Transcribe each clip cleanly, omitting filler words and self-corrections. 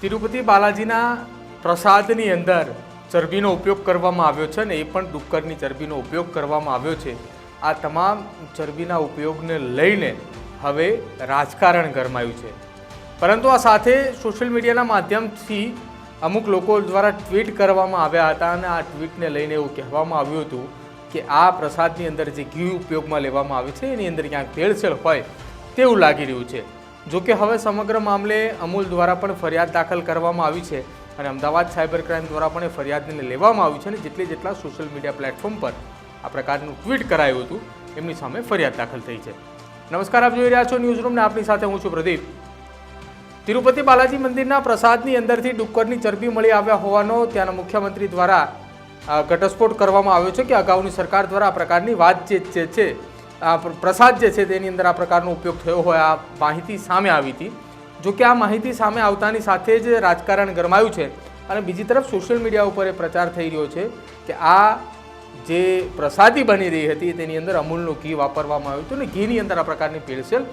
તિરુપતિ બાલાજીના પ્રસાદની અંદર ચરબીનો ઉપયોગ કરવામાં આવ્યો છે ને એ પણ ડુક્કરની ચરબીનો ઉપયોગ કરવામાં આવ્યો છે। આ તમામ ચરબીના ઉપયોગને લઈને હવે રાજકારણ ગરમાયું છે, પરંતુ આ સાથે સોશિયલ મીડિયાના માધ્યમથી અમુક લોકો દ્વારા ટ્વીટ કરવામાં આવ્યા હતા અને આ ટ્વીટને લઈને એવું કહેવામાં આવ્યું હતું કે આ પ્રસાદની અંદર જે ઘી ઉપયોગમાં લેવામાં આવે છે એની અંદર ક્યાંક ભેળસેળ હોય તેવું લાગી રહ્યું છે। જો કે હવે સમગ્ર મામલે અમૂલ દ્વારા પણ ફરિયાદ દાખલ કરવામાં આવી છે અને અમદાવાદ સાયબર ક્રાઇમ દ્વારા પણ એ ફરિયાદને લેવામાં આવી છે અને જેટલા સોશિયલ મીડિયા પ્લેટફોર્મ પર આ પ્રકારનું ટ્વીટ કરાયું હતું એમની સામે ફરિયાદ દાખલ થઈ છે। નમસ્કાર, આપ જોઈ રહ્યા છો ન્યૂઝ રૂમ ને આપની સાથે હું છું પ્રદીપ। તિરુપતિ બાલાજી મંદિરના પ્રસાદની અંદરથી ડુક્કરની ચરબી મળી આવ્યા હોવાનો ત્યાંના મુખ્યમંત્રી દ્વારા ઘટસ્ફોટ કરવામાં આવ્યો છે કે અગાઉની સરકાર દ્વારા આ પ્રકારની વાત જે છે પ્રસાદ જે છે તેની અંદર આ પ્રકારનો ઉપયોગ થયો હોય આ માહિતી સામે આવી હતી। જો કે આ માહિતી સામે આવતાની સાથે જ રાજકારણ ગરમાયું છે અને બીજી તરફ સોશિયલ મીડિયા ઉપર એ પ્રચાર થઈ રહ્યો છે કે આ જે પ્રસાદી બની રહી હતી તેની અંદર અમૂલનું ઘી વાપરવામાં આવ્યું હતું અને ઘીની અંદર આ પ્રકારની ભેળસેળ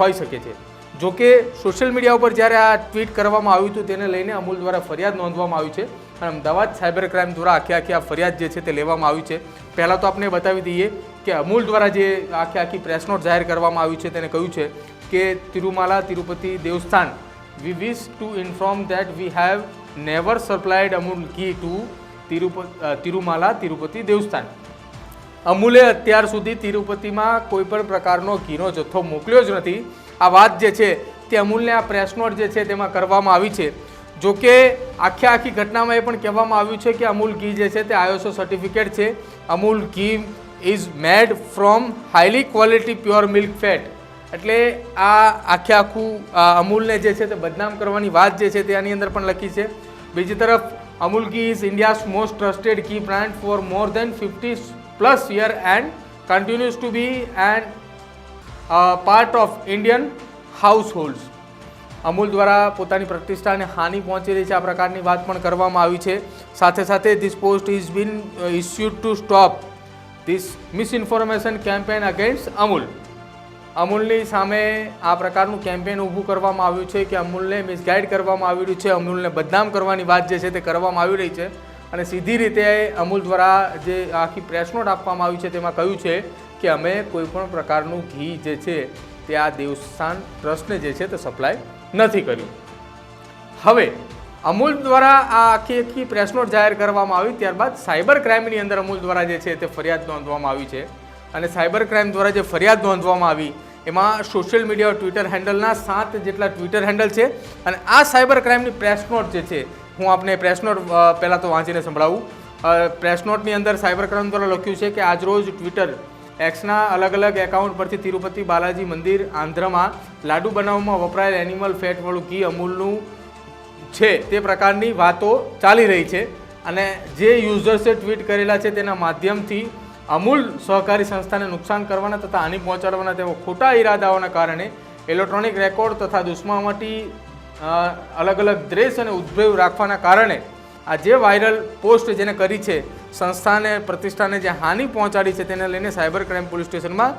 હોઈ શકે છે। જો કે સોશિયલ મીડિયા ઉપર જ્યારે આ ટ્વીટ કરવામાં આવ્યું હતું તેને લઈને અમૂલ દ્વારા ફરિયાદ નોંધવામાં આવી છે અને અમદાવાદ સાયબર ક્રાઇમ દ્વારા આખી આ ફરિયાદ જે છે તે લેવામાં આવી છે। પહેલાં તો આપણે બતાવી દઈએ કે અમૂલ દ્વારા જે આખી પ્રેસ નોટ જાહેર કરવામાં આવી છે તેને કહ્યું છે કે Tirumala Tirupati Devasthan we wish to inform that we have never supplied Amul ghee to Tirumala Tirupati Devasthan. અમૂલે અત્યાર સુધી તિરુપતિમાં કોઈ પણ પ્રકારનો ઘીનો જથ્થો મોકલ્યો જ નથી। આ વાત જે છે તે અમૂલને આ પ્રેસ નોટ જે છે તેમાં કરવામાં આવી છે। જો કે આખી ઘટનામાં એ પણ કહેવામાં આવ્યું છે કે અમૂલ ઘી જે છે તે ISO સર્ટિફિકેટ છે। Amul ghee is made from highly quality pure milk fat, એટલે આ આખું અમૂલને જે છે તે બદનામ કરવાની વાત જે છે તે આની અંદર પણ લખી છે। બીજી તરફ Amul ghee is India's most trusted ghee brand for more than 50+ year and continues to be and part of Indian households. Amul દ્વારા પોતાની પ્રતિષ્ઠાને હાનિ પહોંચી રહી છે આ પ્રકારની વાત પણ કરવામાં આવી છે। સાથે સાથે this post is been issued to stop this misinformation campaign against Amul. અમૂલની સામે આ પ્રકારનું કેમ્પેન ઊભું કરવામાં આવ્યું છે કે અમૂલને મિસગાઈડ કરવામાં આવી રહ્યું છે, અમૂલને બદનામ કરવાની વાત જે છે તે કરવામાં આવી રહી છે અને સીધી રીતે અમૂલ દ્વારા જે આખી પ્રેસ નોટ આપવામાં આવી છે તેમાં કહ્યું છે કે અમે કોઈપણ પ્રકારનું ઘી જે છે તે આ દેવસ્થાન ટ્રસ્ટને જે છે તે સપ્લાય નથી કર્યું। હવે અમૂલ દ્વારા આ આખી પ્રેસ નોટ જાહેર કરવામાં આવી ત્યારબાદ સાયબર ક્રાઇમની અંદર અમૂલ દ્વારા જે છે તે ફરિયાદ નોંધવામાં આવી છે અને સાયબર ક્રાઇમ દ્વારા જે ફરિયાદ નોંધવામાં આવી એમાં સોશિયલ મીડિયા ટ્વિટર હેન્ડલના 7 જેટલા ટ્વિટર હેન્ડલ છે અને આ સાયબર ક્રાઇમની પ્રેસ નોટ જે છે હું આપને પ્રેસ નોટ પહેલાં તો વાંચીને સંભળાવું। પ્રેસ નોટની અંદર સાયબર ક્રાઇમ દ્વારા લખ્યું છે કે આજરોજ ટ્વિટર એક્સના અલગ એકાઉન્ટ પરથી તિરુપતિ બાલાજી મંદિર આંધ્રમાં લાડુ બનાવવામાં વપરાયેલ એનિમલ ફેટવાળું ઘી અમૂલનું છે તે પ્રકારની વાતો ચાલી રહી છે અને જે યુઝર્સે ટ્વીટ કરેલા છે તેના માધ્યમથી અમૂલ સહકારી સંસ્થાને નુકસાન કરવાના તથા હાનિ પહોંચાડવાના તેવા ખોટા ઈરાદાઓના કારણે ઇલેક્ટ્રોનિક રેકોર્ડ તથા દુશ્મનાવટી અલગ દ્વેષ અને ઉદ્ભવ રાખવાના કારણે આ જે વાયરલ પોસ્ટ જેને કરી છે સંસ્થાને પ્રતિષ્ઠાને જે હાનિ પહોંચાડી છે તેને લઈને સાયબર ક્રાઇમ પોલીસ સ્ટેશનમાં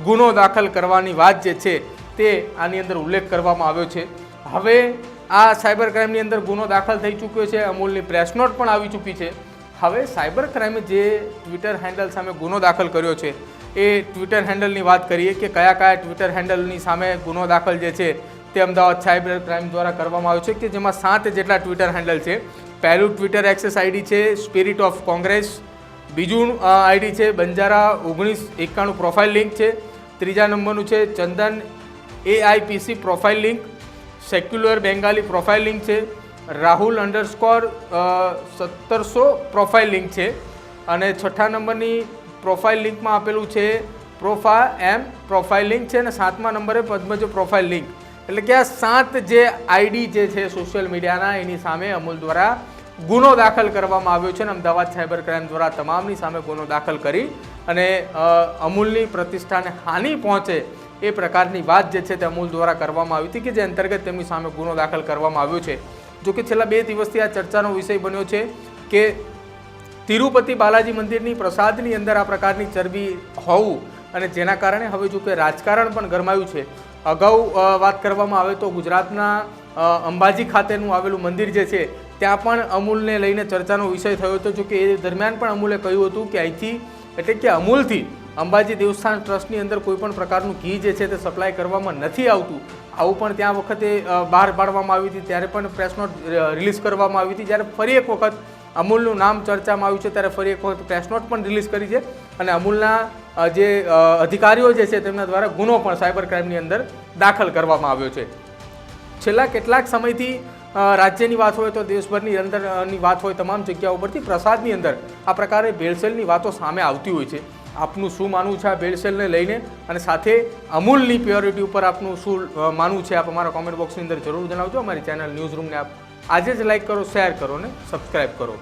ગુનો દાખલ કરવાની વાત જે છે તે આની અંદર ઉલ્લેખ કરવામાં આવ્યો છે। હવે આ સાયબર ક્રાઇમની અંદર ગુનો દાખલ થઈ ચૂક્યો છે, અમૂલની પ્રેસ નોટ પણ આવી ચૂકી છે। હવે સાયબર ક્રાઇમે જે ટ્વિટર હેન્ડલ સામે ગુનો દાખલ કર્યો છે એ ટ્વિટર હેન્ડલની વાત કરીએ કે કયા ટ્વિટર હેન્ડલની સામે ગુનો દાખલ જે છે તે અમદાવાદ સાયબર ક્રાઇમ દ્વારા કરવામાં આવ્યો છે કે જેમાં 7 જેટલા ટ્વિટર હેન્ડલ છે। પહેલું ટ્વિટર એક્સેસ આઈડી છે સ્પિરિટ ઓફ કોંગ્રેસ, બીજું આઈડી છે બંજારા 1991 પ્રોફાઇલ લિંક છે, ત્રીજા નંબરનું છે ચંદન AIPC profile link, secular Bengali profile link છે, રાહુલ _1700 પ્રોફાઇલ લિંક છે અને છઠ્ઠા નંબરની પ્રોફાઇલ લિંકમાં આપેલું છે પ્રોફા એમ પ્રોફાઇલ લિંક છે અને 7મા નંબરે પદ્મજ પ્રોફાઇલ લિંક। એટલે કે આ 7 જે આઈડી જે છે સોશિયલ મીડિયાના એની સામે અમૂલ દ્વારા ગુનો દાખલ કરવામાં આવ્યો છે અને અમદાવાદ સાયબર ક્રાઇમ દ્વારા તમામની સામે ગુનો દાખલ કરી અને અમૂલની પ્રતિષ્ઠાને હાનિ પહોંચે એ પ્રકારની વાત જે છે તે અમૂલ દ્વારા કરવામાં આવી હતી કે જે અંતર્ગત તેમની સામે ગુનો દાખલ કરવામાં આવ્યો છે। જો કે છેલ્લા 2 દિવસથી આ ચર્ચાનો વિષય બન્યો છે કે તિરુપતિ બાલાજી મંદિરની પ્રસાદની અંદર આ પ્રકારની ચરબી હોવું અને જેના કારણે હવે જો કે રાજકારણ પણ ગરમાયું છે। અગાઉ વાત કરવામાં આવે તો ગુજરાતના અંબાજી ખાતેનું આવેલું મંદિર જે છે ત્યાં પણ અમૂલને લઈને ચર્ચાનો વિષય થયો હતો. જો કે એ દરમિયાન પણ અમૂલે કહ્યું હતું કે અહીંથી એટલે કે અમૂલથી અંબાજી દેવસ્થાન ટ્રસ્ટની અંદર કોઈ પણ પ્રકારનું ઘી જે છે તે સપ્લાય કરવામાં નથી આવતું. આવું પણ ત્યાં વખતે બહાર પાડવામાં આવી હતી, ત્યારે પણ પ્રેસ નોટ રિલીઝ કરવામાં આવી હતી. જ્યારે ફરી એક વખત અમૂલનું નામ ચર્ચામાં આવ્યું છે ત્યારે ફરી એક વખત પ્રેસ નોટ પણ રિલીઝ કરી છે અને અમૂલના જે અધિકારીઓ જે છે તેમના દ્વારા ગુનો પણ સાયબર ક્રાઇમની અંદર દાખલ કરવામાં આવ્યો છે. છેલ્લા કેટલાક સમયથી રાજ્યની વાત હોય તો દેશભરની અંદરની વાત હોય, તમામ જગ્યાઓ પરથી પ્રસાદની અંદર આ પ્રકારે ભેળસેળની વાતો સામે આવતી હોય છે. આપનું શું માનવું છે આ ભેળસેળને લઈને, અને સાથે અમૂલની પ્યોરિટી ઉપર આપનું શું માનવું છે, આપ અમારા કોમેન્ટ બોક્સની અંદર જરૂર જણાવજો. અમારી ચેનલ ન્યૂઝ રૂમને આપ આજે જ લાઇક કરો, શેર કરો અને સબસ્ક્રાઇબ કરો.